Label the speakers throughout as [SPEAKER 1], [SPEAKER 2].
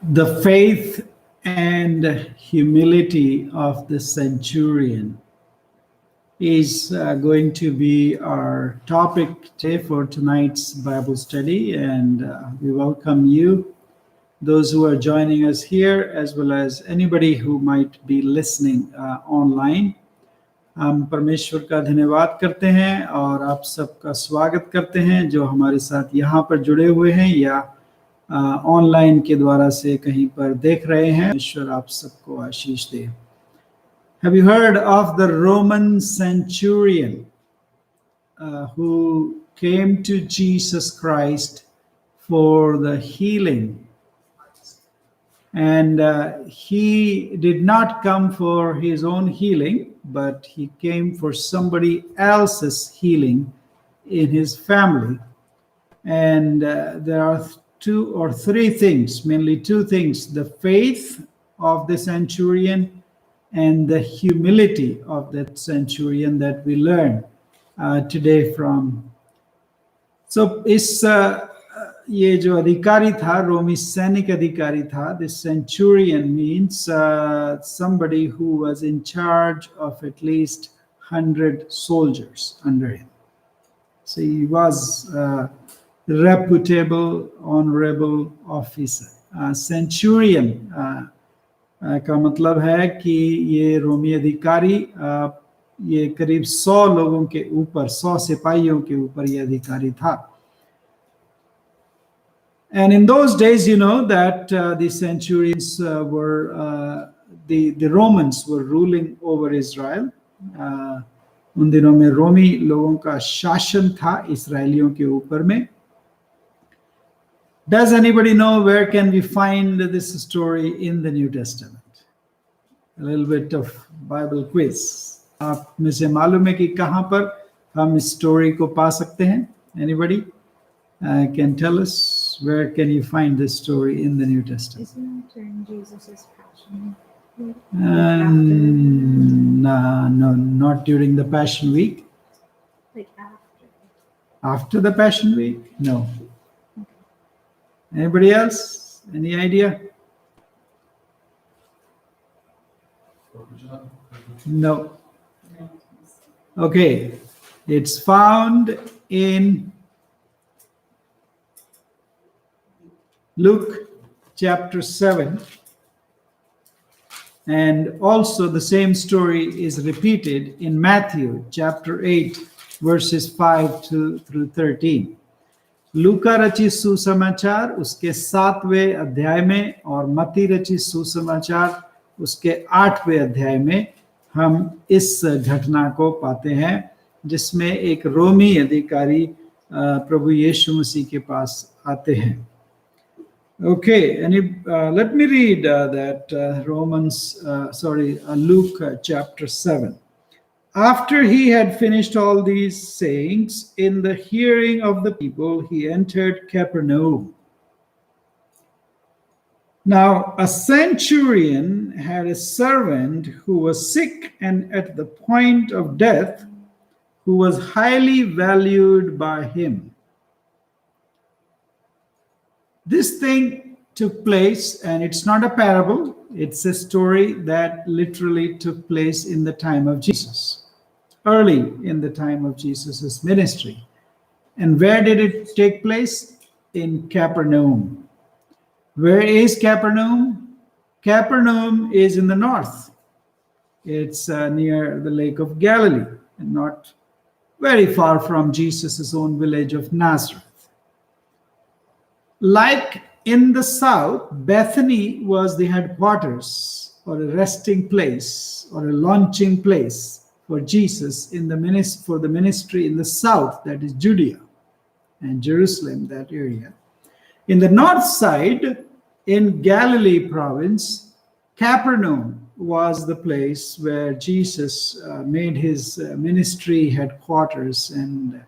[SPEAKER 1] The faith and humility of the centurion is going to be our topic today for tonight's Bible study, and we welcome you, those who are joining us here, as well as anybody who might be listening online. हम परमेश्वर का धन्यवाद करते हैं और आप सबका स्वागत करते हैं जो हमारे साथ यहाँ पर जुड़े हुए हैं या ऑनलाइन के द्वारा से कहीं पर देख रहे हैं। ईश्वर आप सबको आशीष दे। Have you heard of the Roman centurion who came to Jesus Christ for the healing? And he did not come for his own healing, but he came for somebody else's healing in his family. And there are two or three things, mainly two things: the faith of the centurion and the humility of that centurion that we learn today from. So ये जो अधिकारी था, रोमी सैनिक अधिकारी था, the centurion means somebody who was in charge of at least 100 soldiers under him. So he was a reputable, honorable officer. Centurion का मतलब है कि ये रोमी अधिकारी ये करीब 100 लोगों के ऊपर, 100 सिपाहियों के ऊपर ये अधिकारी था. And in those days, you know that the centurions the Romans were ruling over Israel. उन दिनों में रोमी लोगों का शासन था इस्राएलियों के ऊपर में. Does anybody know where can we find this story in the New Testament? A little bit of Bible quiz. आप में से मालूम है कि कहाँ पर हम इस स्टोरी को पा सकते हैं? Anybody can tell us? Where can you find this story in the New Testament?
[SPEAKER 2] Isn't it during Jesus' passion?
[SPEAKER 1] No, not during the Passion Week.
[SPEAKER 2] Like after.
[SPEAKER 1] After the Passion Week? No.
[SPEAKER 2] Okay.
[SPEAKER 1] Anybody else? Any idea? No. Okay. It's found in Luke chapter 7, and also the same story is repeated in Matthew chapter 8 verses 5 through 13. लूका रचित सुसमाचार उसके 7वें अध्याय में और मत्ती रचित सुसमाचार उसके 8वें अध्याय में हम इस घटना को पाते हैं जिसमें एक रोमी अधिकारी प्रभु यीशु मसीह के पास आते हैं. Okay, and let me read Luke chapter 7. After he had finished all these sayings, in the hearing of the people, he entered Capernaum. Now, a centurion had a servant who was sick and at the point of death, who was highly valued by him. This thing took place, and it's not a parable, it's a story that literally took place in the time of Jesus, early in the time of Jesus' ministry. And where did it take place? In Capernaum. Where is Capernaum? Capernaum is in the north. It's near the Lake of Galilee, and not very far from Jesus' own village of Nazareth. Like in the south, Bethany was the headquarters or a resting place or a launching place for Jesus in for the ministry in the south, that is Judea and Jerusalem, that area. In the north side, in Galilee province, Capernaum was the place where Jesus made his ministry headquarters, and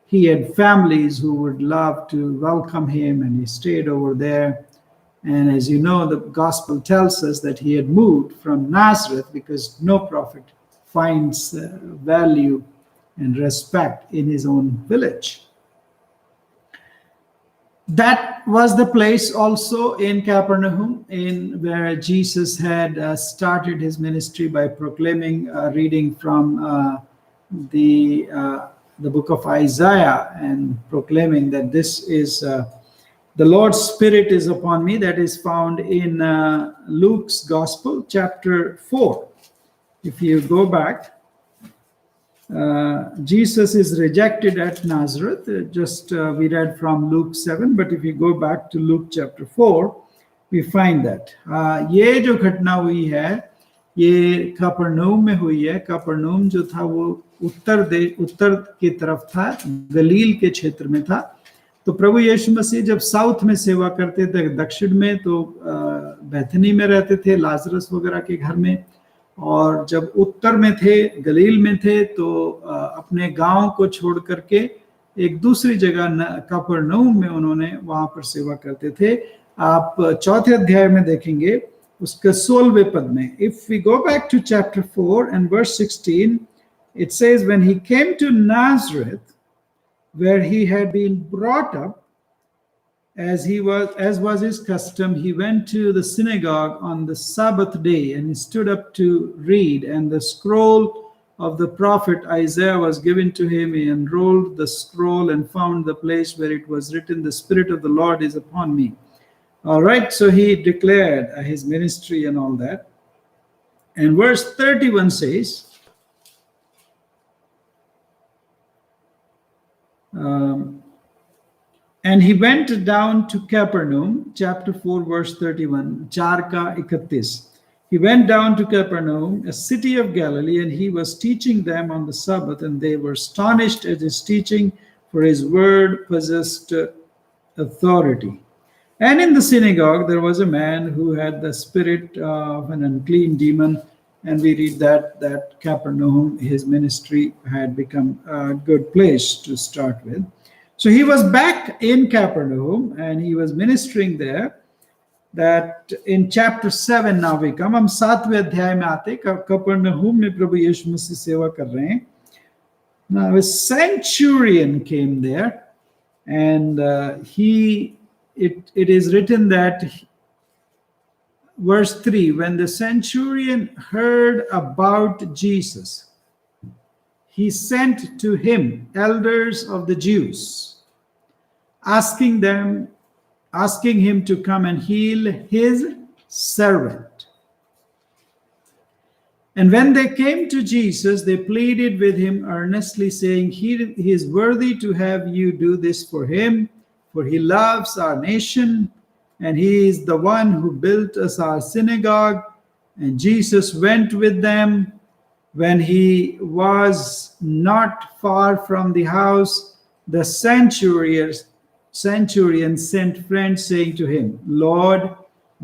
[SPEAKER 1] he had families who would love to welcome him, and he stayed over there. And as you know, the gospel tells us that he had moved from Nazareth because no prophet finds value and respect in his own village. That was the place also in Capernaum, in where Jesus had started his ministry by proclaiming, reading from the book of Isaiah and proclaiming that this is the Lord's Spirit is upon me. That is found in Luke's Gospel, chapter 4. If you go back, Jesus is rejected at Nazareth. We read from Luke 7, but if you go back to Luke chapter 4, we find that ये जो घटना हुई है ये कफरनहूम में हुई है। कफरनहूम जो था वो उत्तर की तरफ था, गलील के क्षेत्र में था। तो प्रभु यीशु मसीह जब साउथ में सेवा करते थे, दक्षिण में, तो बैथनी में रहते थे, लाजरस वगैरह के घर में, और जब उत्तर में थे, गलील में थे, तो अपने गांव को छोड़ करके एक दूसरी जगह कफरनहूम में उन्होंने वहां पर सेवा करते थे। आप चौथे अध्याय में देखेंगे उसके 16वें पद में। If we go back to chapter 4 and verse 16, it says when he came to Nazareth where he had been brought up, as was his custom, he went to the synagogue on the Sabbath day, and he stood up to read, and the scroll of the prophet Isaiah was given to him. He unrolled the scroll and found the place where it was written, "The Spirit of the Lord is upon me." All right, so he declared his ministry and all that. And verse 31 says, and he went down to Capernaum, chapter 4, verse 31, 4 ka 31. He went down to Capernaum, a city of Galilee, and he was teaching them on the Sabbath, and they were astonished at his teaching, for his word possessed authority. And in the synagogue there was a man who had the spirit of an unclean demon, and we read that Capernaum, his ministry had become a good place to start with. So he was back in Capernaum and he was ministering there. That in chapter 7 now we come. हम 7वें अध्याय में आते, कफरनहूम में प्रभु यीशु मसीह सेवा कर रहे हैं. Now a centurion came there, and it is written that, verse 3, when the centurion heard about Jesus, he sent to him elders of the Jews, asking him to come and heal his servant. And when they came to Jesus, they pleaded with him earnestly, saying, he is worthy to have you do this for him, for he loves our nation, and he is the one who built us our synagogue. And Jesus went with them. When he was not far from the house, the centurion sent friends, saying to him, "Lord,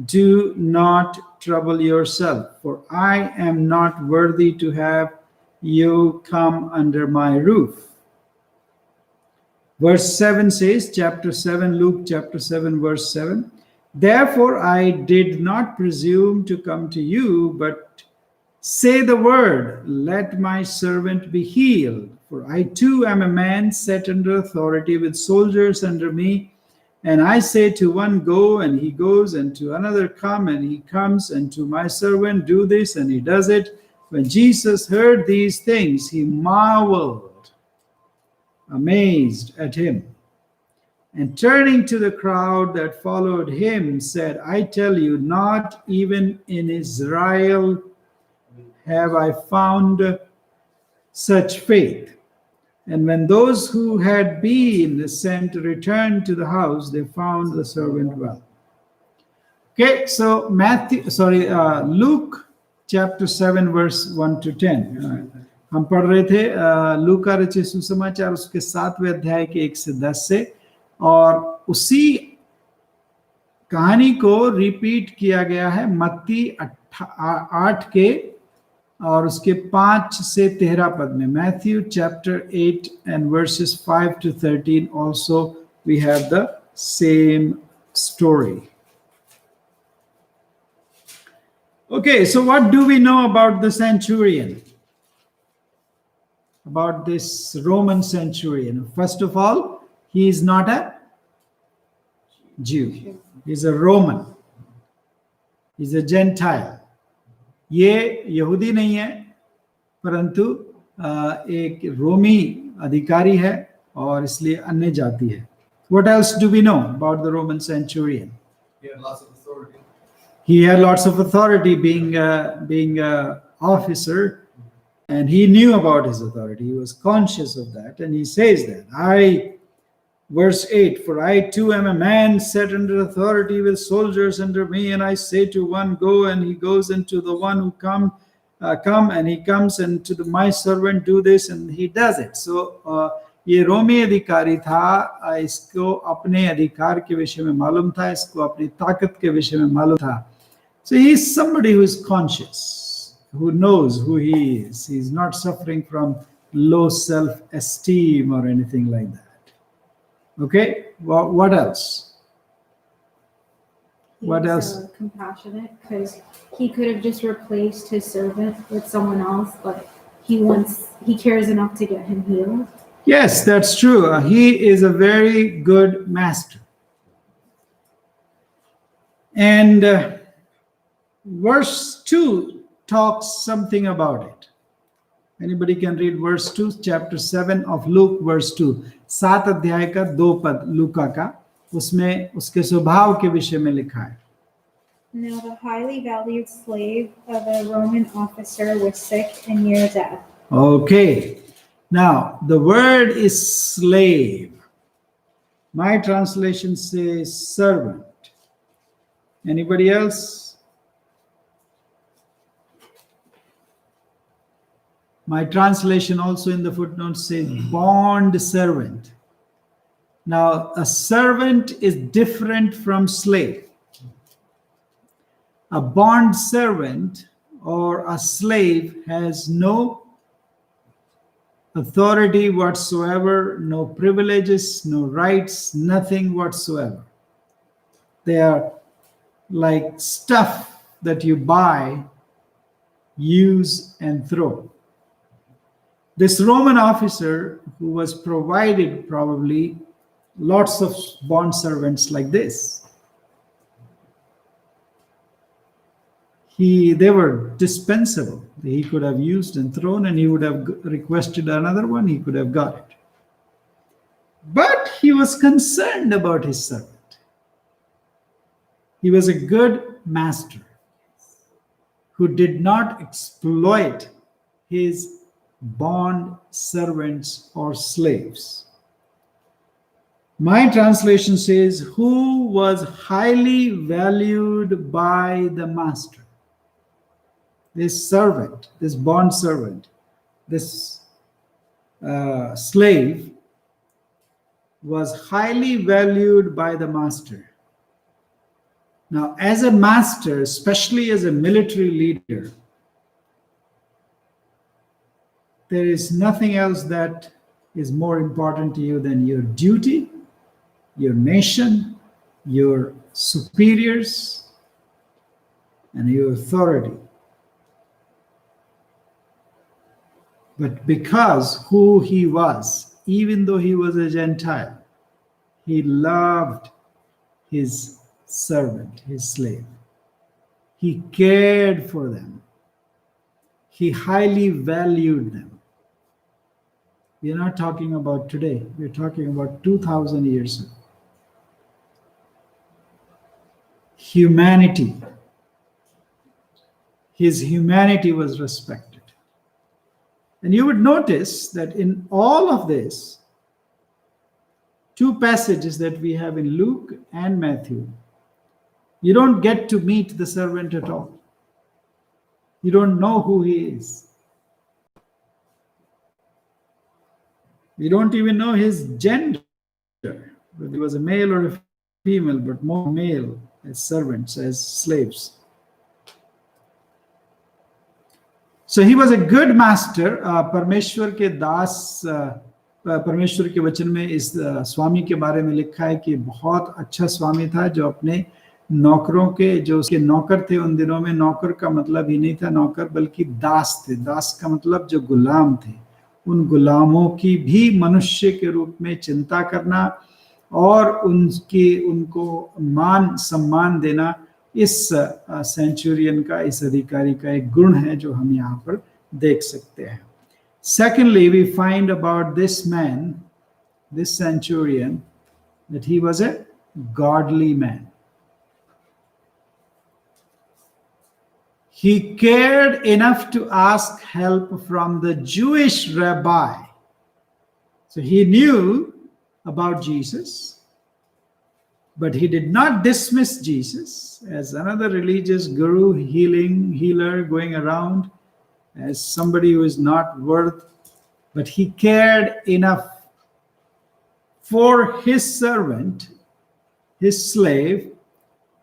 [SPEAKER 1] do not trouble yourself, for I am not worthy to have you come under my roof." Verse 7 says, chapter 7, Luke chapter 7, verse 7, "Therefore I did not presume to come to you, but say the word, let my servant be healed. For I too am a man set under authority with soldiers under me. And I say to one, go, and he goes, and to another, come, and he comes, and to my servant, do this, and he does it." When Jesus heard these things, he marveled, amazed at him. And turning to the crowd that followed him, said, "I tell you, not even in Israel have I found such faith." And when those who had been sent returned to the house, they found the servant well. Okay, so Luke chapter 7 verse 1 to 10. हम पढ़ रहे थे लूका रचित सुसमाचार उसके 7वें अध्याय के 1 से 10 से, और उसी कहानी को रिपीट किया गया है मत्ती 8 के और उसके 5 से 13 पद में. Matthew chapter 8 and verses 5 to 13 also we have the same story. Okay, so what do we know about the centurion? About this Roman centurion? First of all, he is not a Jew. He's a Roman. He's a Gentile. ये यहूदी नहीं है, परंतु एक रोमी अधिकारी है और इसलिए अन्य जाति है. What else do we know about the Roman centurion?
[SPEAKER 3] He had lots of authority.
[SPEAKER 1] He had lots of authority, being a officer, and he knew about his authority. He was conscious of that, and he says that verse 8, for I too am a man set under authority with soldiers under me, and I say to one, go, and he goes, and to the one who come, and he comes, and to my servant, do this, and he does it. So ये रोमी अधिकारी था, इसको अपने अधिकार के विषय में मालूम था, इसको अपनी ताकत के विषय में मालूम था. So he is somebody who is conscious, who knows who he is. He is not suffering from low self-esteem or anything like that. Okay, what else? What else?
[SPEAKER 2] Compassionate, because he could have just replaced his servant with someone else, but he cares enough to get him healed.
[SPEAKER 1] Yes, that's true. He is a very good master. And verse 2 talks something about it. Anybody can read verse 2, chapter 7 of Luke, verse 2. 7 अध्याय का 2 पद लूका का, उसमें उसके स्वभाव के विषय में लिखा है.
[SPEAKER 2] Now the highly valued slave of a Roman officer was sick and near death.
[SPEAKER 1] Okay. Now, the word is slave. My translation says servant. Anybody else? My translation also in the footnote says bond servant. Now, a servant is different from slave. A bond servant or a slave has no authority whatsoever, no privileges, no rights, nothing whatsoever. They are like stuff that you buy, use, and throw. This Roman officer, who was provided probably lots of bond servants like this, they were dispensable. He could have used and thrown, and he would have requested another one, he could have got it. But he was concerned about his servant. He was a good master who did not exploit his bond servants or slaves. My translation says, who was highly valued by the master. This servant, this bond servant, this slave was highly valued by the master. Now, as a master, especially as a military leader, there is nothing else that is more important to you than your duty, your nation, your superiors, and your authority. But because who he was, even though he was a Gentile, he loved his servant, his slave. He cared for them. He highly valued them. We're not talking about today. We're talking about 2,000 years ago. Humanity. His humanity was respected. And you would notice that in all of this, 2 passages that we have in Luke and Matthew, you don't get to meet the servant at all. You don't know who he is. We don't even know his gender, whether he was a male or a female, but more male as servants, as slaves. So he was a good master. परमेश्वर के दास, परमेश्वर के वचन में इस स्वामी के बारे में लिखा है कि बहुत अच्छा स्वामी था, जो अपने नौकरों के, जो उसके नौकर थे उन दिनों में, नौकर का मतलब ही नहीं था नौकर, बल्कि दास थे. दास का मतलब जो गुलाम थे, उन गुलामों की भी मनुष्य के रूप में चिंता करना और उनको मान सम्मान देना इस सेंचुरियन का, इस अधिकारी का एक गुण है जो हम यहाँ पर देख सकते हैं. Secondly, we find about this man, this centurion, that he was a godly man. He cared enough to ask help from the Jewish rabbi. So he knew about Jesus, but he did not dismiss Jesus as another religious guru, healer going around as somebody who is not worth, but he cared enough for his servant, his slave,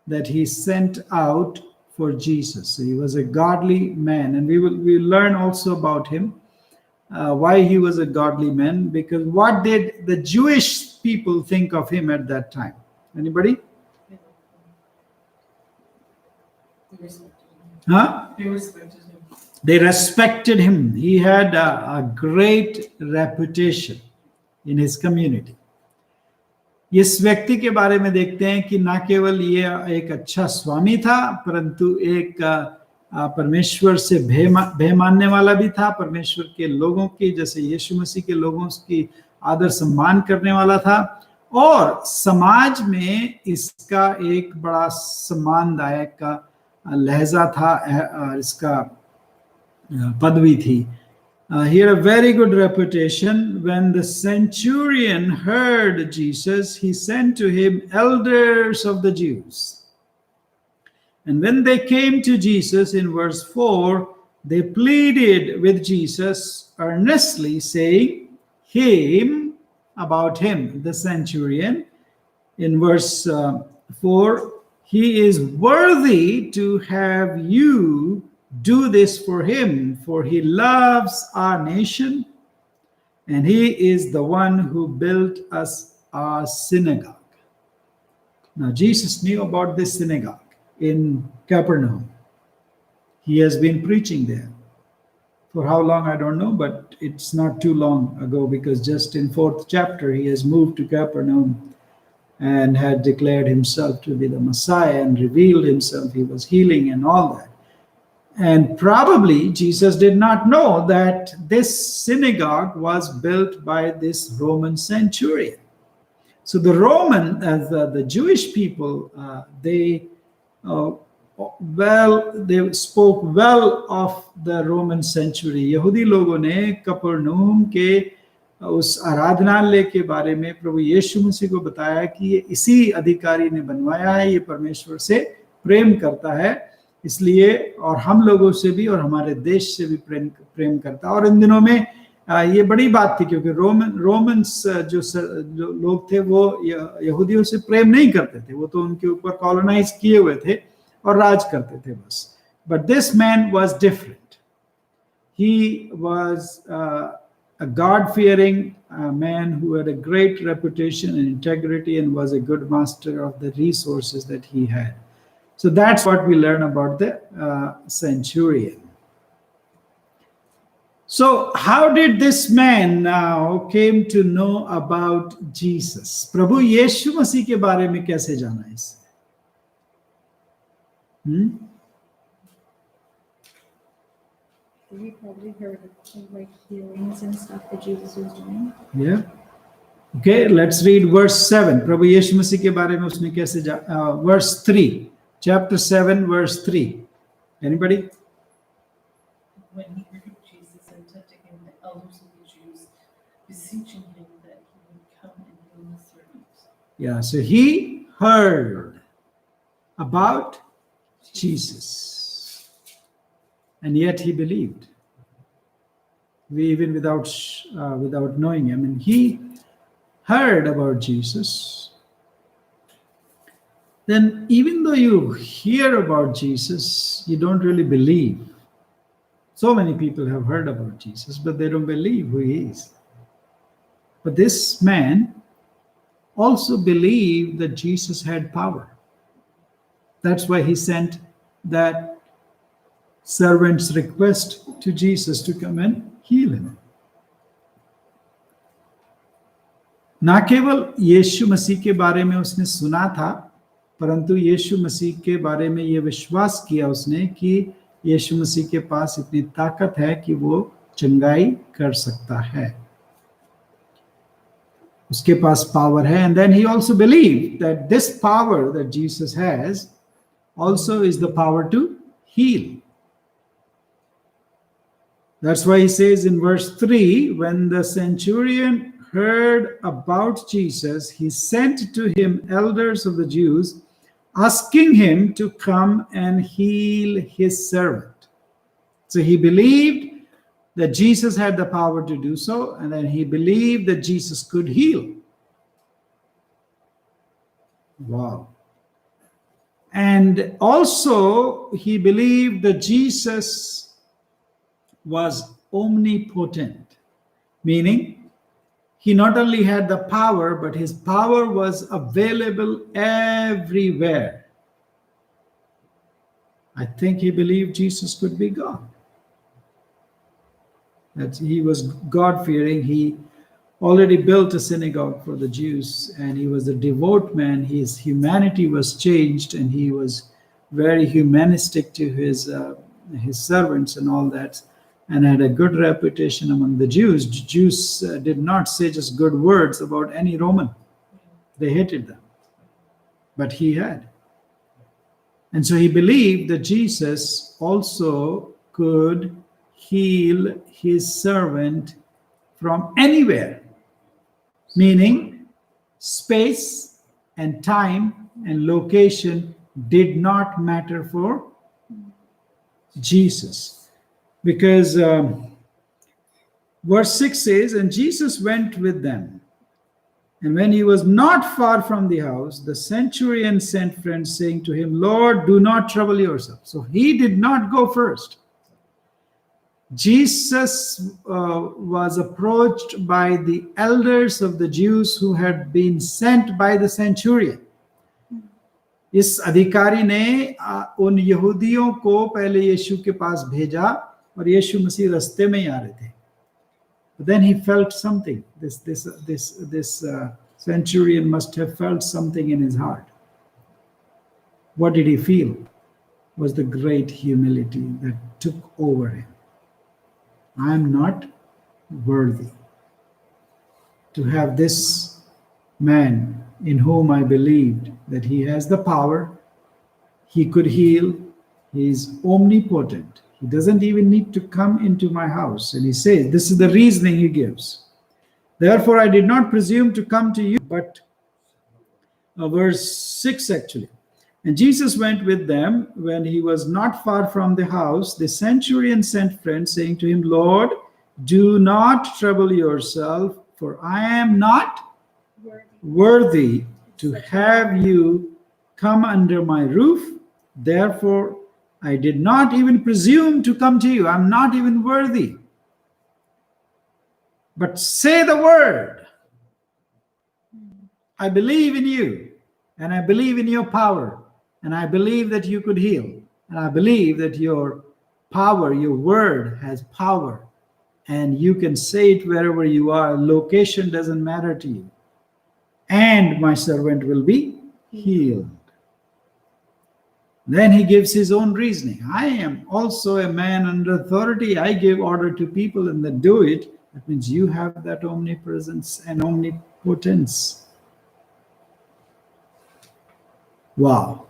[SPEAKER 1] that he sent out for Jesus. So he was a godly man, and we will learn also about him, why he was a godly man, because what did the Jewish people think of him at that time? Anybody? Huh?
[SPEAKER 4] They respected him.
[SPEAKER 1] They respected him. He had a great reputation in his community. इस व्यक्ति के बारे में देखते हैं कि ना केवल ये एक अच्छा स्वामी था, परंतु एक परमेश्वर से भय मानने वाला भी था. परमेश्वर के लोगों की, जैसे यीशु मसीह के लोगों की आदर सम्मान करने वाला था, और समाज में इसका एक बड़ा सम्मानदायक का लहजा था, इसका पदवी थी. He had a very good reputation. When the centurion heard Jesus, he sent to him elders of the Jews. And when they came to Jesus in verse 4, they pleaded with Jesus earnestly, saying, about him, the centurion, in verse 4, he is worthy to have you do this for him, for he loves our nation, and he is the one who built us our synagogue. Now, Jesus knew about this synagogue in Capernaum. He has been preaching there. For how long, I don't know, but it's not too long ago, because just in 4th chapter, he has moved to Capernaum and had declared himself to be the Messiah and revealed himself. He was healing and all that. And probably Jesus did not know that this synagogue was built by this Roman centurion. So the the Jewish people, they spoke well of the Roman century. यहूदी लोगों ने कपरनहूम के उस आराधनालय के बारे में प्रभु यीशु मसीह को बताया कि ये इसी अधिकारी ने बनवाया है, ये परमेश्वर से प्रेम करता है, इसलिए और हम लोगों से भी और हमारे देश से भी प्रेम करता है. और इन दिनों में ये बड़ी बात थी, क्योंकि रोमन्स जो लोग थे वो यहूदियों से प्रेम नहीं करते थे, वो तो उनके ऊपर कॉलोनाइज किए हुए थे और राज करते थे बस. But this man was different. He was a God-fearing man who had a great reputation and integrity and was a good master of the resources that he had. So that's what we learn about the centurion. So how did this man now came to know about Jesus? प्रभु यीशु मसीह के बारे में कैसे जाना इसने?
[SPEAKER 2] We probably heard of like healings and stuff that Jesus was doing.
[SPEAKER 1] Yeah. Okay, let's read verse 7. प्रभु यीशु मसीह के बारे में उसने कैसे verse 3. Chapter 7, verse 3. Anybody?
[SPEAKER 4] When he heard of Jesus and touching him, the elders of the Jews beseeching him that he would come and heal his servants.
[SPEAKER 1] Yeah, so he heard about Jesus. And yet he believed. Even without knowing him. And he heard about Jesus. Then even though you hear about Jesus, you don't really believe. So many people have heard about Jesus, but they don't believe who he is. But this man also believed that Jesus had power. That's why he sent that servant's request to Jesus to come and heal him. ना केवल यीशु मसीह के बारे में उसने सुना था, परंतु यीशु मसीह के बारे में ये विश्वास किया उसने कि यीशु मसीह के पास इतनी ताकत है कि वो चंगाई कर सकता है, उसके पास पावर है. And then he also believed that this power that Jesus has also is the power to heal. That's why he says in verse 3, when the centurion heard about Jesus, he sent to him elders of the Jews, asking him to come and heal his servant. So he believed that Jesus had the power to do so, and then he believed that Jesus could heal. Wow. And also he believed that Jesus was omnipotent, meaning he not only had the power, but his power was available everywhere. I think he believed Jesus could be God. That he was God-fearing. He already built a synagogue for the Jews, and he was a devout man. His humanity was changed, and he was very humanistic to his servants and all that, and had a good reputation among the Jews. Jews did not say just good words about any Roman. They hated them. But he had. And so he believed that Jesus also could heal his servant from anywhere, meaning space and time and location did not matter for Jesus. Because verse 6 says, and Jesus went with them. And when he was not far from the house, the centurion sent friends saying to him, Lord, do not trouble yourself. So he did not go first. Jesus was approached by the elders of the Jews who had been sent by the centurion. इस अधिकारी ने उन यहूदियों को पहले यीशु के पास भेजा, और यीशु मसीह रास्ते में ही आ रहे थे. But then he felt something. This centurion must have felt something in his heart. What did he feel? Was the great humility that took over him. I am not worthy to have this man in whom I believed that he has the power, he could heal, he is omnipotent. He doesn't even need to come into my house. And he says, this is the reasoning he gives. Therefore, I did not presume to come to you, but verse 6 actually. And Jesus went with them. When he was not far from the house, the centurion sent friends, saying to him, Lord, do not trouble yourself, for I am not worthy to have you come under my roof. Therefore, I did not even presume to come to you. I'm not even worthy. But say the word. I believe in you, and I believe in your power. And I believe that you could heal. And I believe that your power, your word has power. And you can say it wherever you are. Location doesn't matter to you. And my servant will be healed. Then he gives his own reasoning. I am also a man under authority. I give order to people and they do it. That means you have that omnipresence and omnipotence. Wow.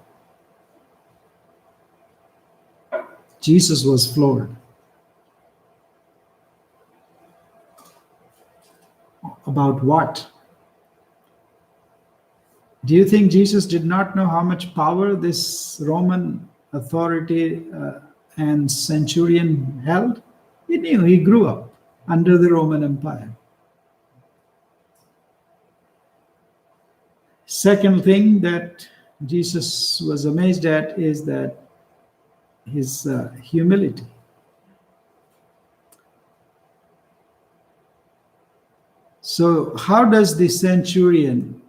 [SPEAKER 1] Jesus was floored. About what? Do you think Jesus did not know how much power this Roman authority and centurion held? He knew. He grew up under the Roman Empire. Second thing that Jesus was amazed at is that his humility. So how does the centurion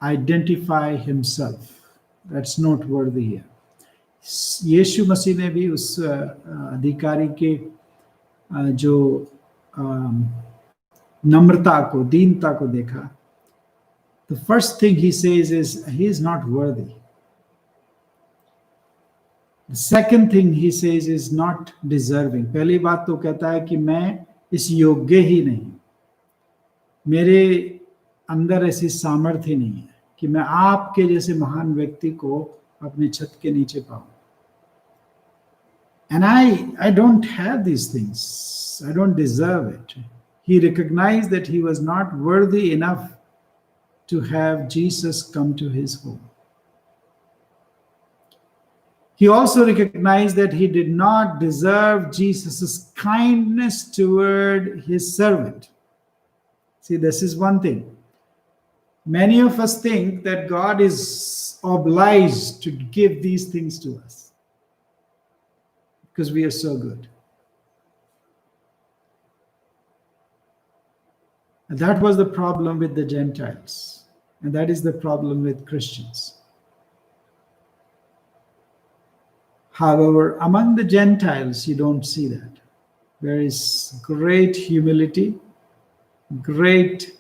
[SPEAKER 1] identify himself? That's noteworthy here. यीशु मसीह ने भी उस अधिकारी के जो नम्रता को, दीनता को देखा, the first thing he says is he is not worthy. The second thing he says is not deserving. पहली बात तो कहता है कि मैं इस योग्य ही नहीं, मेरे अंदर ऐसी सामर्थ्य नहीं है कि मैं आपके जैसे महान व्यक्ति को अपने छत के नीचे पाऊं. And I don't have these things. I don't deserve it. He recognized that he was not worthy enough to have Jesus come to his home. He also recognized that he did not deserve Jesus' kindness toward his servant. See, this is one thing. Many of us think that God is obliged to give these things to us because we are so good. And that was the problem with the Gentiles. And that is the problem with Christians. However, among the Gentiles, you don't see that. There is great humility, great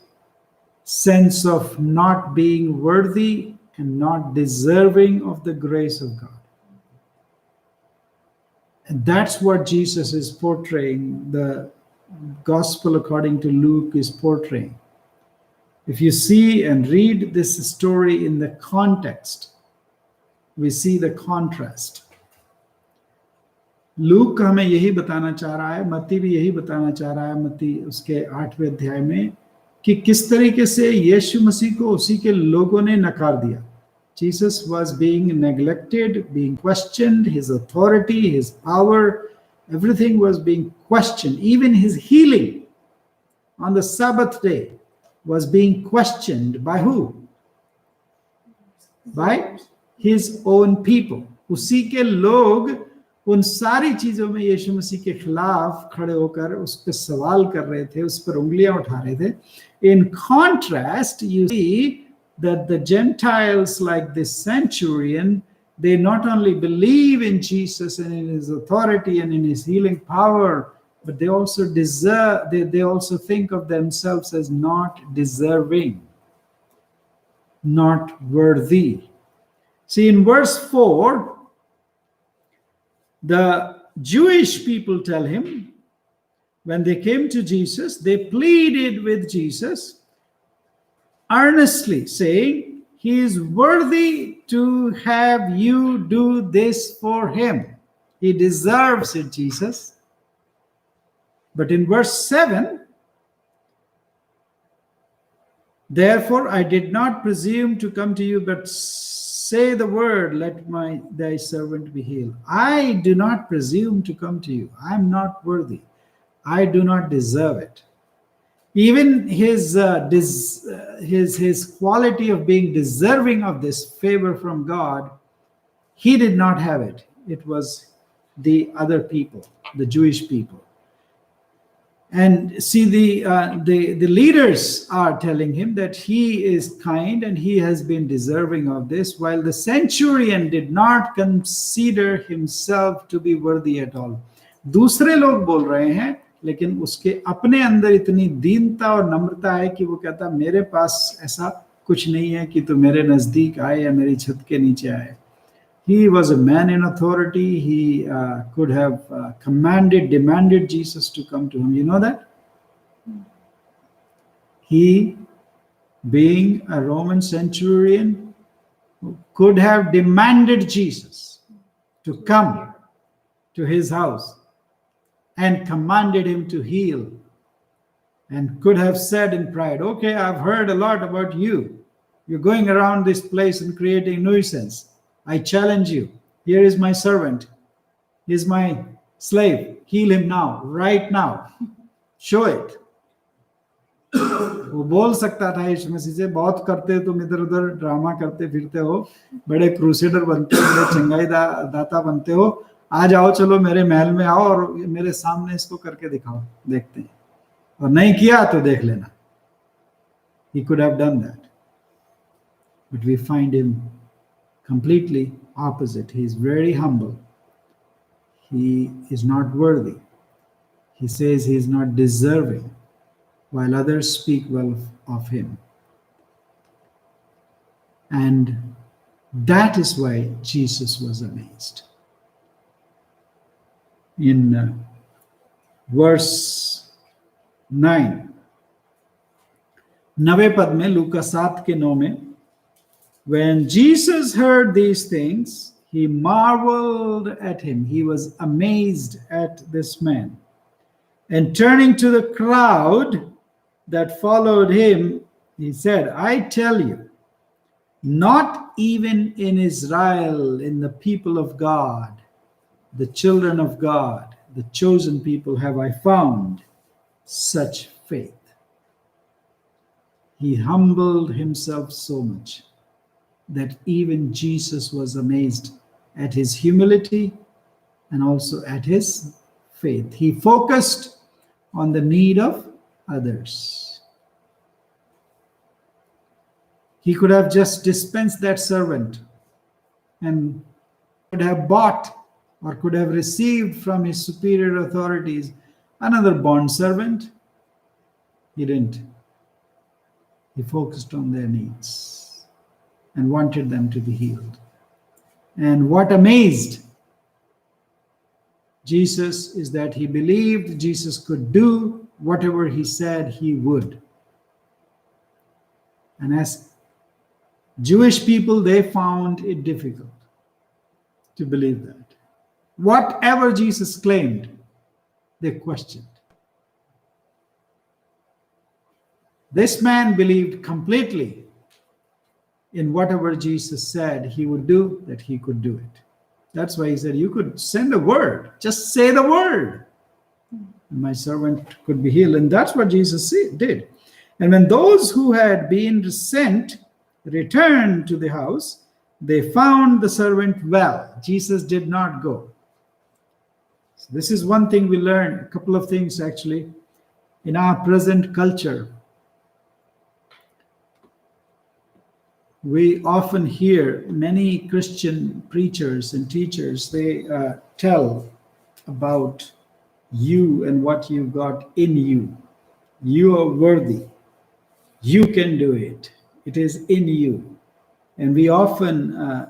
[SPEAKER 1] sense of not being worthy and not deserving of the grace of God. And that's what Jesus is portraying, the gospel according to Luke is portraying. If you see and read this story in the context, we see the contrast. Look हमें यही बताना चाह रहा है, मत्ती भी यही बताना चाह रहा है, मत्ती उसके 8वें अध्याय में, कि किस तरीके से यीशु मसीह को उसी के लोगों ने नकार दिया. Jesus was being neglected, being questioned, his authority, his power, everything was being questioned. Even his healing on the Sabbath day was being questioned by who? By his own people. उसी के लोग उन सारी चीजों में यीशु मसीह के खिलाफ खड़े होकर उस पर सवाल कर रहे थे, उस पर उंगलियां उठा रहे थे. In contrast, you see that the Gentiles, like this centurion, they not only believe in Jesus and in his authority and in his healing power, but they also they also think of themselves as not deserving, not worthy. See, in verse 4, the Jewish people tell him, when they came to Jesus, they pleaded with Jesus earnestly, saying, he is worthy to have you do this for him. He deserves it, Jesus. But in verse 7, therefore I did not presume to come to you, but say the word, let thy servant be healed. I do not presume to come to you. I am not worthy. I do not deserve it. Even his quality of being deserving of this favor from God, he did not have it. It was the other people, the Jewish people. And see, the leaders are telling him that he is kind and he has been deserving of this, while the centurion did not consider himself to be worthy at all. दूसरे लोग बोल रहे हैं, लेकिन उसके अपने अंदर इतनी दीनता और नम्रता है कि वो कहता मेरे पास ऐसा कुछ नहीं है कि तू मेरे नजदीक आए या मेरी छत के नीचे आए. He was a man in authority. He could have demanded Jesus to come to him. You know that? He, being a Roman centurion, could have demanded Jesus to come to his house and commanded him to heal, and could have said in pride, okay, I've heard a lot about you. You're going around this place and creating nuisance. I challenge you. Here is my servant. He is my slave. Heal him now, right now. Show it. वो बोल सकता था यीशु मसीह से, बहुत करते हो तुम इधर उधर ड्रामा करते फिरते हो, बड़े क्रूसेडर बनते हो, बड़े चंगाई दाता बनते हो, आ जाओ चलो मेरे महल में आओ और मेरे सामने इसको करके दिखाओ, देखते हैं. और नहीं किया तो देख लेना. He could have done that. But we find him completely opposite. He is very humble. He is not worthy. He says he is not deserving, while others speak well of him. And that is why Jesus was amazed. In verse 9, 9वें पद में, लूका 7 के 9 में, when Jesus heard these things, he marveled at him. He was amazed at this man. And turning to the crowd that followed him, he said, I tell you, not even in Israel, in the people of God, the children of God, the chosen people, have I found such faith. He humbled himself so much that even Jesus was amazed at his humility and also at his faith. He focused on the need of others. He could have just dispensed that servant and could have bought or could have received from his superior authorities another bond servant. He didn't. He focused on their needs and wanted them to be healed. And what amazed Jesus is that he believed Jesus could do whatever he said he would. And as Jewish people, they found it difficult to believe that. Whatever Jesus claimed, they questioned. This man believed completely in whatever Jesus said he would do, that he could do it. That's why he said, you could send a word, just say the word, and my servant could be healed. And that's what Jesus did. And when those who had been sent returned to the house, they found the servant well. Jesus did not go. So this is one thing we learn, a couple of things actually, in our present culture. We often hear many Christian preachers and teachers, they tell about you and what you got in you. You are worthy. You can do it. It is in you. And we often,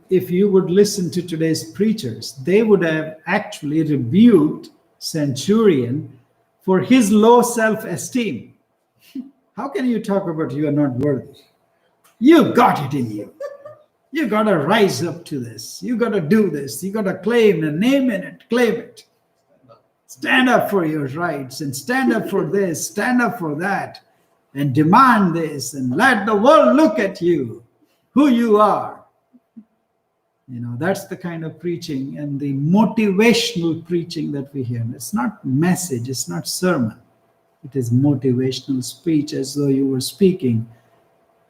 [SPEAKER 1] if you would listen to today's preachers, they would have actually rebuked Centurion for his low self-esteem. How can you talk about you are not worthy? You got it in you. You got to rise up to this. You got to do this. You got to claim and name it, claim it. Stand up for your rights and stand up for this, stand up for that, and demand this, and let the world look at you, who you are. You know, that's the kind of preaching and the motivational preaching that we hear. It's not message, it's not sermon. It is motivational speech, as though you were speaking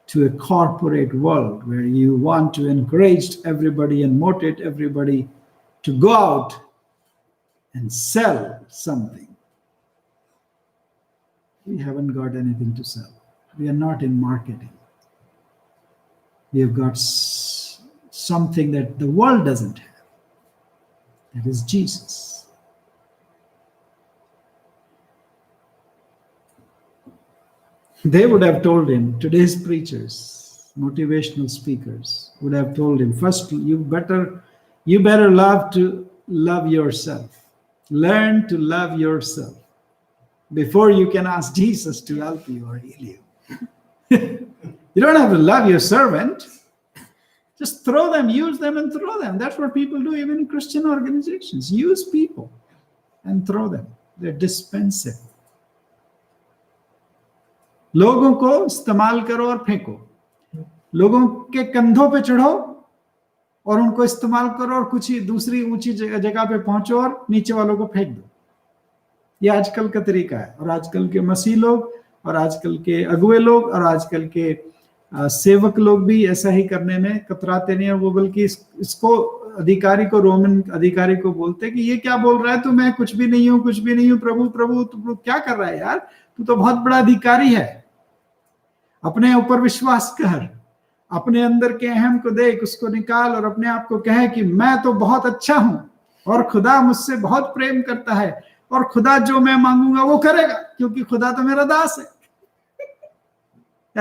[SPEAKER 1] to a corporate world where you want to encourage everybody and motivate everybody to go out and sell something. We haven't got anything to sell. We are not in marketing. We have got something that the world doesn't have. That is Jesus. They would have told him, today's preachers, motivational speakers, would have told him, first, you better love yourself. Learn to love yourself before you can ask Jesus to help you or heal you. You don't have to love your servant. Just throw them, use them and throw them. That's what people do even in Christian organizations. Use people and throw them. They're dispensable. लोगों को इस्तेमाल करो और फेंको, लोगों के कंधों पे चढ़ो और उनको इस्तेमाल करो और कुछ ही दूसरी ऊंची जगह पे पहुंचो और नीचे वालों को फेंक दो. ये आजकल का तरीका है. और आजकल के मसीह लोग और आजकल के अगुए लोग और आजकल के सेवक लोग भी ऐसा ही करने में कतराते नहीं. और वो बल्कि इसको अधिकारी को, रोमन अधिकारी को बोलते कि ये क्या बोल रहा है तू, मैं कुछ भी नहीं हूं, कुछ भी नहीं हूं, प्रभु प्रभु तू क्या कर रहा है यार, तू तो बहुत बड़ा अधिकारी है. अपने ऊपर विश्वास कर, अपने अंदर के अहम को देख, उसको निकाल और अपने आप को कहे कि मैं तो बहुत अच्छा हूं और खुदा मुझसे बहुत प्रेम करता है और खुदा जो मैं मांगूंगा वो करेगा क्योंकि खुदा तो मेरा दास है.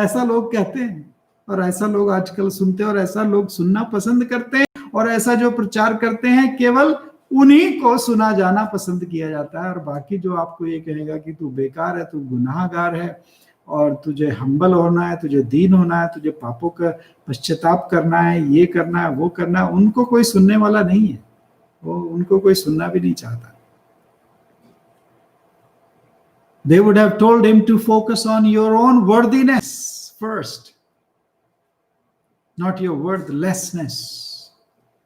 [SPEAKER 1] ऐसा लोग कहते हैं. और ऐसा लोग आजकल सुनते हैं और ऐसा लोग सुनना पसंद करते हैं, और ऐसा जो प्रचार करते हैं केवल उन्हीं को सुना जाना पसंद किया जाता है। और बाकी जो आपको ये कहेगा कि तू बेकार है, तू गुनाहगार है, और तुझे हम्बल होना है, तुझे दीन होना है, तुझे पापों का पश्चाताप करना है, ये करना है, वो करना है, उनको कोई सुनने वाला नहीं है। वो उनको कोई सुनना भी नहीं चाहता। They would have told him to focus on your own worthiness first, not your worthlessness,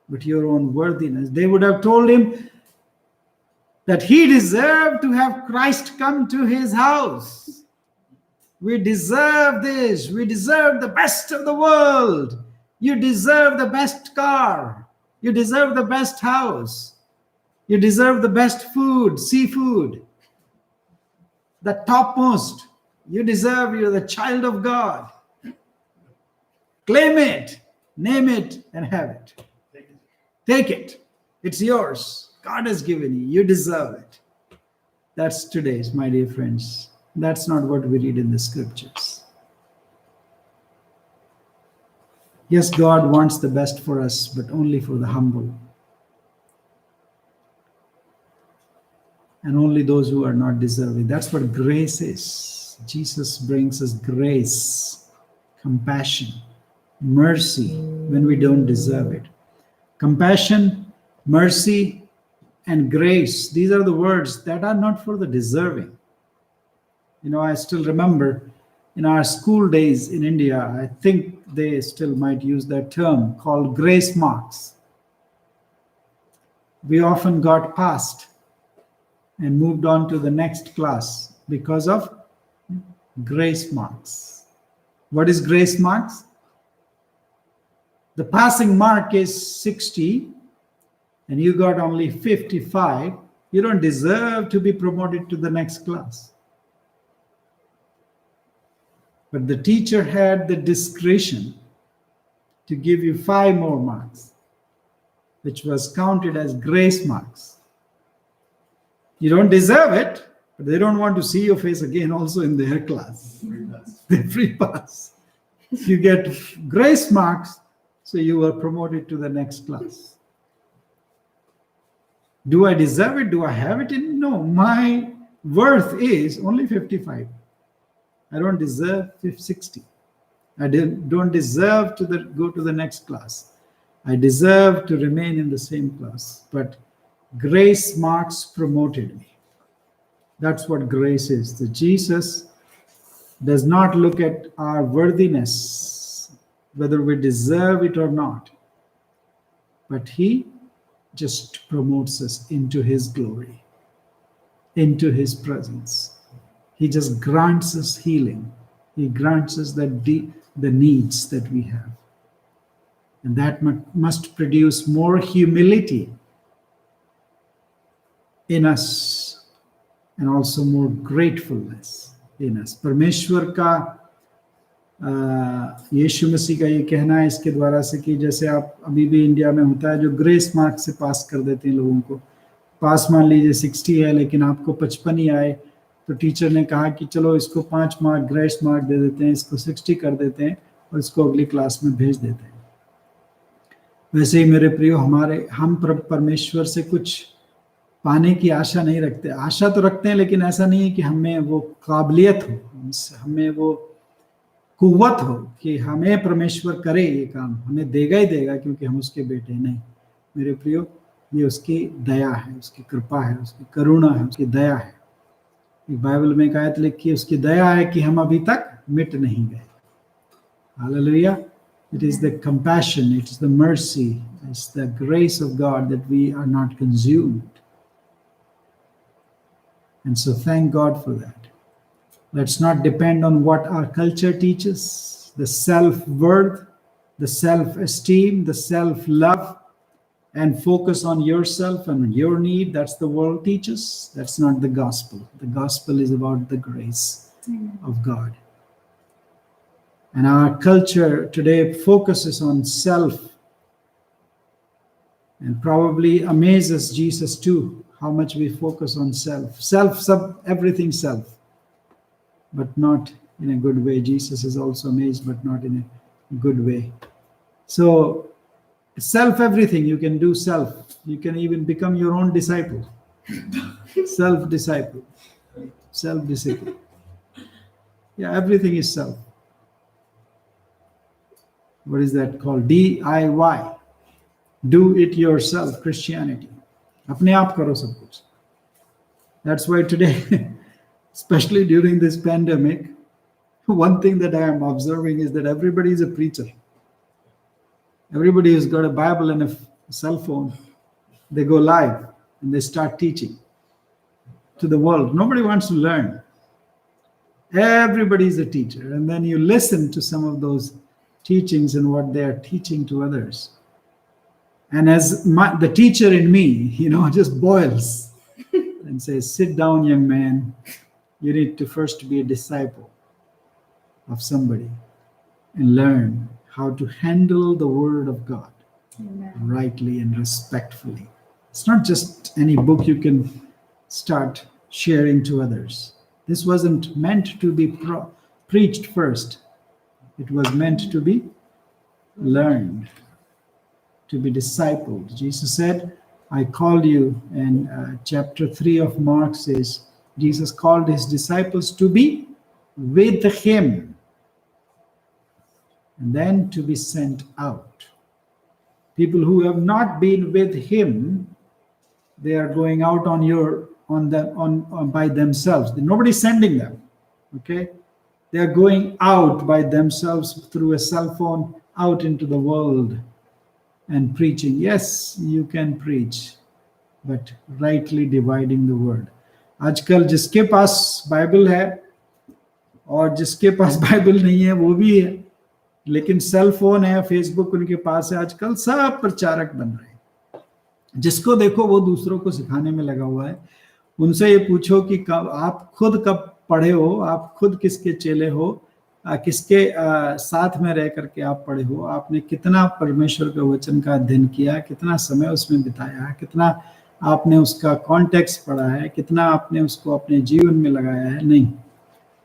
[SPEAKER 1] but your own worthiness. They would have told him that he deserved to have Christ come to his house. We deserve this. We deserve the best of the world. You deserve the best car. You deserve the best house. You deserve the best food, seafood, the topmost. You deserve, you're the child of God. Claim it, name it, and have it. Take it. It's yours. God has given you. You deserve it. That's today's, my dear friends. That's not what we read in the scriptures. Yes, God wants the best for us, but only for the humble. And only those who are not deserving. That's what grace is. Jesus brings us grace, compassion, mercy when we don't deserve it. Compassion, mercy, and grace. These are the words that are not for the deserving. You know, I still remember in our school days in India, I think they still might use that term called grace marks. We often got passed and moved on to the next class because of grace marks. What is grace marks? The passing mark is 60 and you got only 55. You don't deserve to be promoted to the next class. But the teacher had the discretion to give you 5 more marks, which was counted as grace marks. You don't deserve it, but they don't want to see your face again also in their class.
[SPEAKER 3] Free pass.
[SPEAKER 1] The free pass. You get grace marks, so you are promoted to the next class. Do I deserve it? Do I have it? No, my worth is only 55. I don't deserve 60. I don't deserve to go to the next class. I deserve to remain in the same class. But grace marks promoted me. That's what grace is. The Jesus does not look at our worthiness, whether we deserve it or not. But he just promotes us into his glory, into his presence. He just grants us healing. He grants us the needs that we have. And that must produce more humility in us and also more gratefulness in us. परमेश्वर का यीशु मसीह का ये कहना है इसके द्वारा से कि जैसे आप अभी भी इंडिया में होता है जो ग्रेस मार्क से पास कर देते हैं लोगों को, पास मान लीजिए 60 है लेकिन आपको 55 ही आए, तो टीचर ने कहा कि चलो इसको 5 मार्क ग्रेस मार्क दे देते हैं, इसको 60 कर देते हैं और इसको अगली क्लास में भेज देते हैं। वैसे ही मेरे प्रियो हम परमेश्वर से कुछ पाने की आशा नहीं रखते। आशा तो रखते हैं लेकिन ऐसा नहीं है कि हमें वो काबिलियत हो, हमें वो कुव्वत हो कि हमें परमेश्वर करे ये काम, हमें देगा ही देगा क्योंकि हम उसके बेटे नहीं। मेरे प्रियो, ये उसकी दया है, उसकी कृपा है, उसकी करुणा है, उसकी दया है। बाइबल में एक आयत लिखी है, उसकी दया है कि हम अभी तक मिट नहीं गए। Hallelujah. It is the compassion, it is the mercy, it's the grace of God that we are not consumed. And so thank God for that. Let's not depend on what our culture teaches, the self-worth, the self-esteem, the self-love, and focus on yourself and your need. That's the world teaches. That's not the gospel. The gospel is about the grace of God. And our culture today focuses on self and probably amazes Jesus too, how much we focus on self. Everything self, but not in a good way. Jesus is also amazed, but not in a good way. So self everything, you can do self. You can even become your own disciple. Self-disciple. Self-disciple. Yeah, everything is self. What is that called? DIY. Do it yourself, Christianity. अपने आप करो सब कुछ. That's why today, especially during this pandemic, one thing that I am observing is that everybody is a preacher. Everybody who's got a Bible and a cell phone, they go live and they start teaching to the world. Nobody wants to learn. Everybody is a teacher. And then you listen to some of those teachings and what they are teaching to others. And as the teacher in me, just boils and says, sit down, young man. You need to first be a disciple of somebody and learn how to handle the word of God.
[SPEAKER 2] Amen.
[SPEAKER 1] Rightly and respectfully. It's not just any book you can start sharing to others. This wasn't meant to be preached first. It was meant to be learned, to be discipled. Jesus said, I called you, and chapter 3 of Mark says, Jesus called his disciples to be with him and then to be sent out. People who have not been with him, they are going out by themselves. Nobody's sending them. Okay? They are going out by themselves through a cell phone out into the world and preaching. Yes, you can preach, but rightly dividing the word. आजकल जिसके पास Bible है और जिसके पास Bible नहीं है वो भी है, लेकिन सेल फोन है, फेसबुक उनके पास है, आजकल सब प्रचारक बन रहे हैं. जिसको देखो वो दूसरों को सिखाने में लगा हुआ है. उनसे ये पूछो कि आप खुद कब पढ़े हो, आप खुद किसके चेले हो, किसके साथ में रह करके आप पढ़े हो, आपने कितना परमेश्वर के वचन का अध्ययन किया, कितना समय उसमें बिताया, कितना आपने उसका कॉन्टेक्स्ट पढ़ा है, कितना आपने उसको अपने जीवन में लगाया है. नहीं,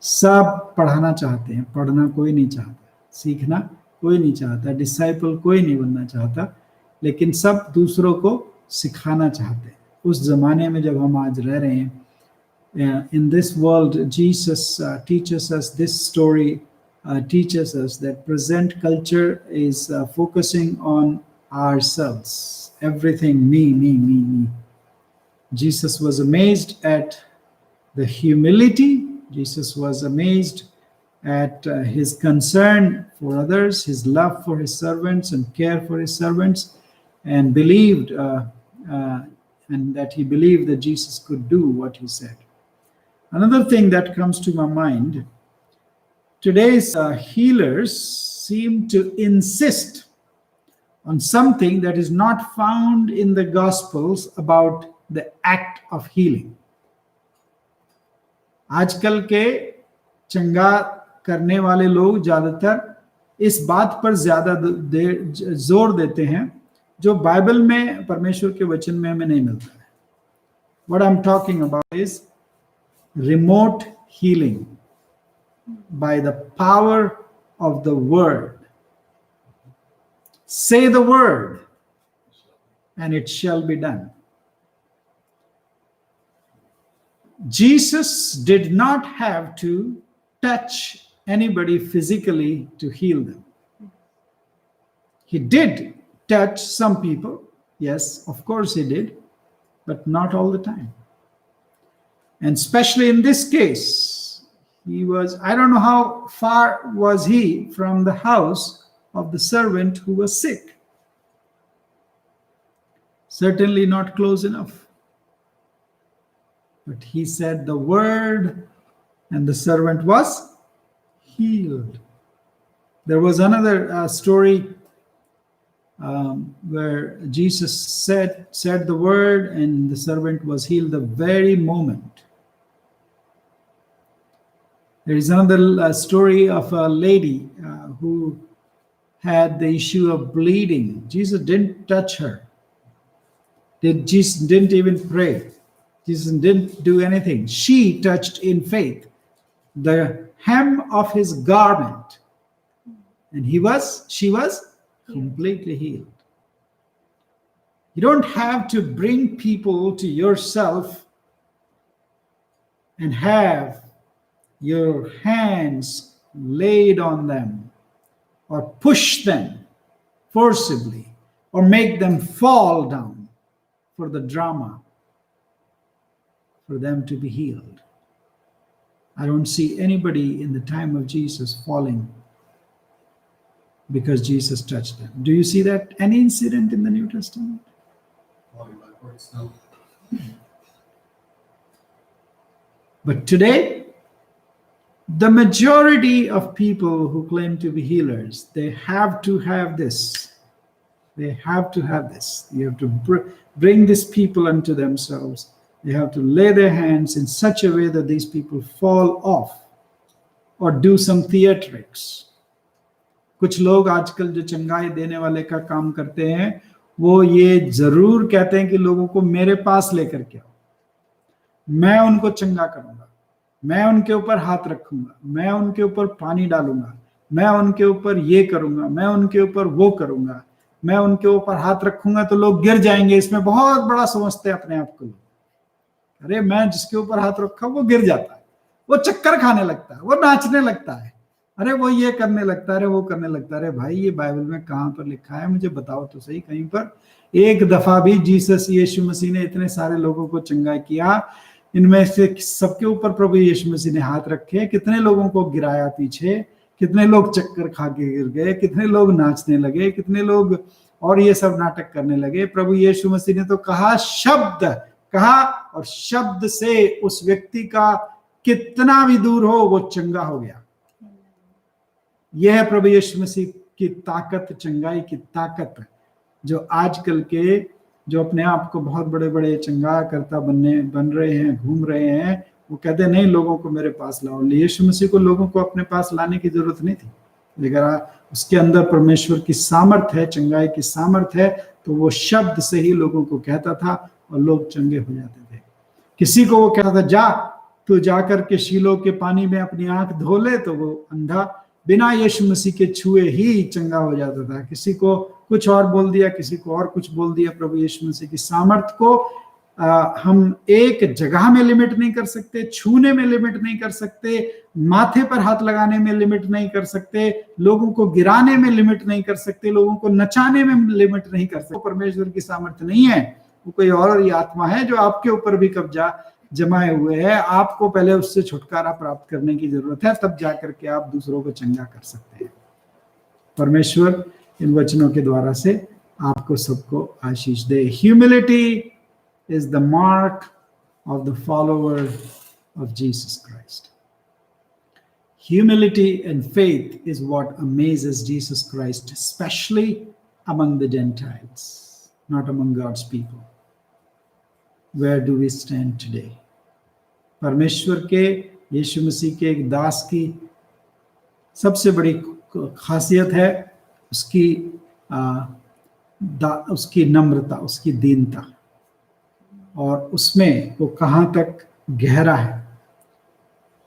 [SPEAKER 1] सब पढ़ाना चाहते हैं, पढ़ना कोई नहीं चाहता, सीखना कोई नहीं चाहता, डिसाइपल कोई नहीं बनना चाहता, लेकिन सब दूसरों को सिखाना चाहते हैं. उस जमाने में जब हम आज रह रहे हैं, in this world, Jesus teaches us this story, teaches us that present culture is focusing on ourselves. Everything, me. Jesus was amazed at the humility. Jesus was amazed at his concern for others, his love for his servants and care for his servants, and believed, and that he believed that Jesus could do what he said. Another thing that comes to my mind, today's healers seem to insist on something that is not found in the Gospels about the act of healing. आजकल के चंगा करने वाले लोग ज्यादातर इस बात पर ज्यादा जोर देते हैं जो बाइबल में परमेश्वर के वचन में हमें नहीं मिलता है. What I'm talking about is remote healing by the power of the word. Say the word and it shall be done. Jesus did not have to touch anybody physically to heal them. He did touch some people. Yes, of course he did, but not all the time. And especially in this case, he was, I don't know how far was he from the house of the servant who was sick. Certainly not close enough. But he said the word and the servant was healed. There was another story where Jesus said the word and the servant was healed the very moment. There is another story of a lady who had the issue of bleeding. Jesus didn't touch her. Jesus didn't even pray. Jesus didn't do anything. She touched in faith the hem of his garment, and she was completely healed. You don't have to bring people to yourself and have your hands laid on them or push them forcibly or make them fall down for the drama for them to be healed. I don't see anybody in the time of Jesus falling because Jesus touched them. Do you see that? Any incident in the New Testament?
[SPEAKER 3] Falling backwards, no.
[SPEAKER 1] But today, the majority of people who claim to be healers, they have to have this. They have to have this. You have to bring these people unto themselves. They have to lay their hands in such a way that these people fall off or do some theatrics. कुछ लोग आजकल जो चंगाई देने वाले का काम करते हैं, वो ये जरूर कहते हैं कि लोगों को मेरे पास लेकर के आओ, मैं उनको चंगा करूंगा, मैं उनके ऊपर हाथ रखूंगा, मैं उनके ऊपर पानी डालूंगा, मैं उनके ऊपर ये करूंगा, मैं उनके ऊपर वो करूंगा, मैं उनके ऊपर हाथ रखूंगा तो लोग गिर जाएंगे। इसमें बहुत बड़ा समझते हैं अपने आप को। अरे मैं जिसके ऊपर हाथ रखा वो गिर जाता है, वो चक्कर खाने लगता है, वो नाचने लगता है, अरे वो ये करने लगता है, अरे वो करने लगता है। अरे भाई ये बाइबल में कहां पर लिखा है? मुझे बताओ तो सही। कहीं पर एक दफा भी यीशु मसीह ने इतने सारे लोगों को चंगा किया, इनमें से सबके ऊपर प्रभु यीशु मसीह ने हाथ रखे, कितने लोगों को गिराया पीछे, कितने लोग चक्कर खा के गिर गए, कितने लोग नाचने लगे, कितने लोग और ये सब नाटक करने लगे। प्रभु यीशु मसीह ने तो कहा, शब्द कहा, और शब्द से उस व्यक्ति का कितना भी दूर हो वो चंगा हो गया। यह है प्रभु यीशु मसीह की ताकत, चंगाई की ताकत, जो आजकल के जो अपने आप को बहुत बड़े बड़े चंगा करता बन रहे हैं, घूम रहे हैं, वो कहते हैं नहीं लोगों को मेरे पास लाओ। यीशु मसीह को लोगों को अपने पास लाने की जरूरत नहीं थी। अगर उसके अंदर परमेश्वर की सामर्थ्य है, चंगाई की सामर्थ्य है, तो वो शब्द से ही लोगों को कहता था और लोग चंगे हो जाते थे। किसी को वो कहता था जा तू जाकर के शीलो के पानी में अपनी आंख धो ले, तो वो अंधा बिना यीशु मसीह के छुए ही चंगा हो जाता था। किसी को कुछ और बोल दिया, किसी को और कुछ बोल दिया। प्रभु यीशु मसीह की सामर्थ को हम एक जगह में लिमिट नहीं कर सकते, छूने में लिमिट नहीं कर सकते, माथे पर हाथ लगाने में लिमिट नहीं कर सकते, लोगों को गिराने में लिमिट नहीं कर सकते, लोगों को नचाने में लिमिट नहीं कर सकते। परमेश्वर की सामर्थ नहीं है, वो कोई और ही आत्मा है जो आपके ऊपर भी कब्जा जमाए हुए है। आपको पहले उससे छुटकारा प्राप्त करने की जरूरत है, तब जाकर के आप दूसरों को चंगा कर सकते हैं। परमेश्वर इन वचनों के द्वारा से आपको सबको आशीष दे। Humility is the mark of the follower of Jesus Christ. Humility and faith is what amazes Jesus Christ, especially among the Gentiles, not among God's people. Where do we stand today? परमेश्वर के यीशु मसीह के एक दास की सबसे बड़ी खासियत है उसकी नम्रता, उसकी दीनता, और उसमें वो कहाँ तक गहरा है।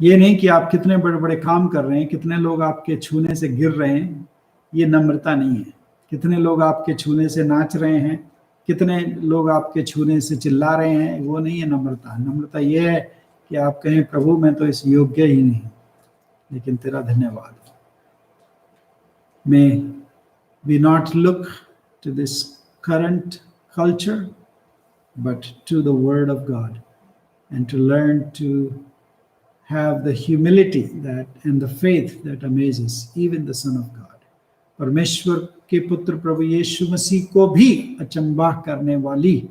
[SPEAKER 1] ये नहीं कि आप कितने बड़े बड़े काम कर रहे हैं, कितने लोग आपके छूने से गिर रहे हैं, ये नम्रता नहीं है। कितने लोग आपके छूने से नाच रहे हैं, कितने लोग आपके छूने से चिल्ला रहे हैं, वो नहीं है नम्रता। नम्रता ये है कि आप कहें प्रभु मैं तो इस योग्य ही नहीं, लेकिन तेरा धन्यवाद। May we not look to this current culture, but to the word of God, and to learn to have the humility that and the faith that amazes even the Son of God. परमेश्वर के पुत्र प्रभु यीशु मसीह को भी अचंभा करने वाली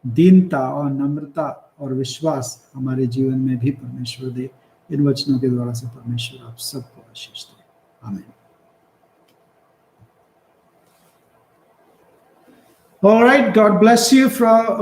[SPEAKER 1] दीनता और नम्रता और विश्वास हमारे जीवन में भी परमेश्वर दे। इन वचनों के द्वारा से परमेश्वर आप सबको आशीष दे। आमीन। All right, God bless you.